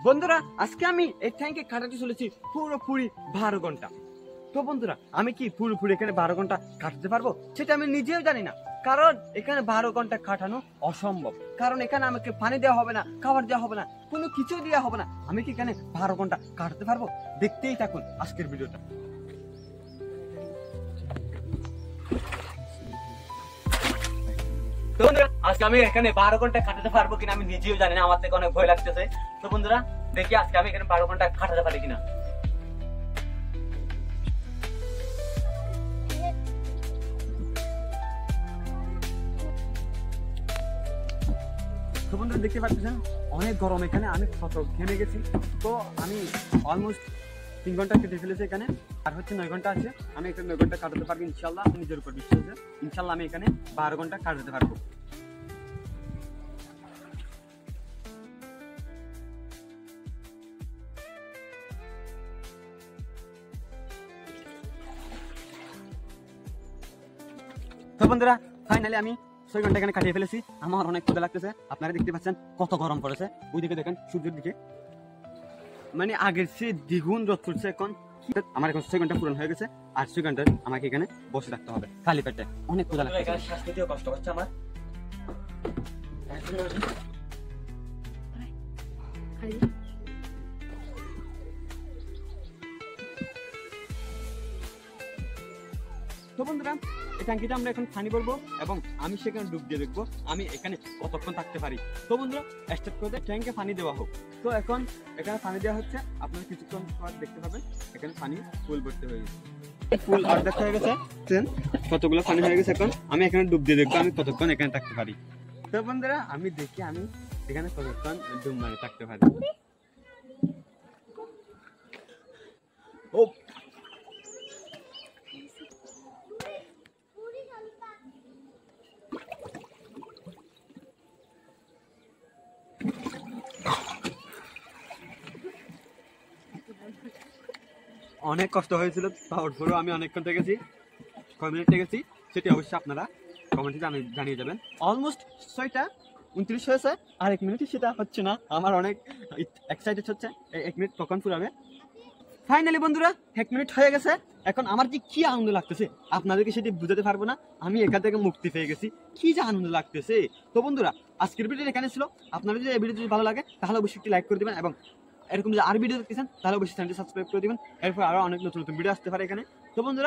বন্ধুরা আজকে আমি এই ট্যাঙ্কে কাটাতে চলেছি পুরোপুরি 12 ঘন্টা। তো বন্ধুরা আমি কি পুরোপুরি এখানে 12 ঘন্টা কাটাতে পারবো সেটা আমি নিজেও জানি না, কারণ এখানে 12 ঘন্টা কাটানো অসম্ভব। কারণ এখানে আমাকে পানি দেওয়া হবে না, খাবার দেওয়া হবে না, কোনো কিছু দেওয়া হবে না। আমি কি এখানে 12 ঘন্টা কাটাতে পারবো? দেখতেই থাকুন আজকের ভিডিওটা। তো বন্ধুরা আজকে আমি এখানে 12 ঘন্টা কাটাতে পারবো কিনা আমি নিজেও জানি না, আমার থেকে অনেক ভয় লাগতেছে। তো বন্ধুরা দেখি আজকে আমি এখানে 12 ঘন্টা কাটাতে পারি কিনা। তো বন্ধুরা দেখতে পাচ্ছেন অনেক গরম এখানে, আমি কত ঘেমে গেছি। তো আমি অলমোস্ট 3 ঘন্টা কেটে ফেলেছি এখানে, আর হচ্ছে 9 ঘন্টা আছে। আমি এখানে 9 ঘন্টা কাটাতে পারবো ইনশাল্লাহ, আমি নিজের উপর বিশ্বাস আছে। ইনশাল্লাহ আমি এখানে 12 ঘন্টা কাটাতে পারবো। তো বন্ধুরা ফাইনালি আমি 6 ঘন্টা এখানে কাটিয়ে ফেলেছি। আমার অনেক ক্ষুধা লাগতেছে, আপনারা দেখতে পাচ্ছেন কত গরম পড়েছে। ওইদিকে দেখেন সূর্যের দিকে, মানে আগের চেয়ে দ্বিগুণ রোদ চলছে এখন। আমার এখন 6 ঘন্টা পূরণ হয়ে গেছে, আর 6 ঘন্টা আমাকে এখানে বসে থাকতে হবে খালি পেটে। অনেক ক্ষুধা লাগছে, এখানে শ্বাস নিতেও কষ্ট হচ্ছে আমার। তো বন্ধুরা এই ট্যাঙ্কিতে আমরা এখন পানি ভরবো এবং আমি সেখানে ডুব দিয়ে দেখবো আমি এখানে কতক্ষণ থাকতে পারি। তো বন্ধুরা স্টার্ট করে ট্যাঙ্কে পানি দেওয়া হোক। তো এখন এখানে পানি দেওয়া হচ্ছে, আপনারা কিছুক্ষণ পর দেখতে পাবেন এখানে পানি ফুল ভর্তি হয়ে গেছে। ফুল অর্ধেক হয়ে গেছে, কতগুলো পানি হয়ে গেছে। এখন আমি এখানে ডুব দিয়ে দেখবো আমি কতক্ষণ এখানে থাকতে পারি। তো বন্ধুরা আমি দেখি আমি এখানে কতক্ষণ ডুব মারে থাকতে পারি। ও অনেক কষ্ট হয়েছিল, তারপরেও আমি অনেকক্ষণ থেকেছি, কয় মিনিট থেকেছি সেটি অবশ্যই আপনারা কমেন্টে জানিয়ে যাবেন। অলমোস্ট 6:29 হয়েছে, আর 1 মিনিট সেটা হচ্ছে না। আমার অনেক এক্সাইটেড হচ্ছে 1 মিনিট কখন পুরাবে। ফাইনালি বন্ধুরা 1 মিনিট হয়ে গেছে। এখন আমার যে কি আনন্দ লাগতেছে আপনাদেরকে সেটি বুঝাতে পারবো না। আমি এখান থেকে মুক্তি পেয়ে গেছি, কি যে আনন্দ লাগতেছে। তো বন্ধুরা আজকের ভিডিও এখানে ছিল। আপনাদের যদি এই ভিডিও যদি ভালো লাগে তাহলে অবশ্যই একটি লাইক করে দিবেন, এবং এরকম যদি আর ভিডিও দেখতেছেন তাহলে অবশ্যই চ্যানেলটি সাবস্ক্রাইব করে দিবেন। এরপর আরো অনেক নতুন নতুন ভিডিও আসতে পারে এখানে। তো বন্ধুরা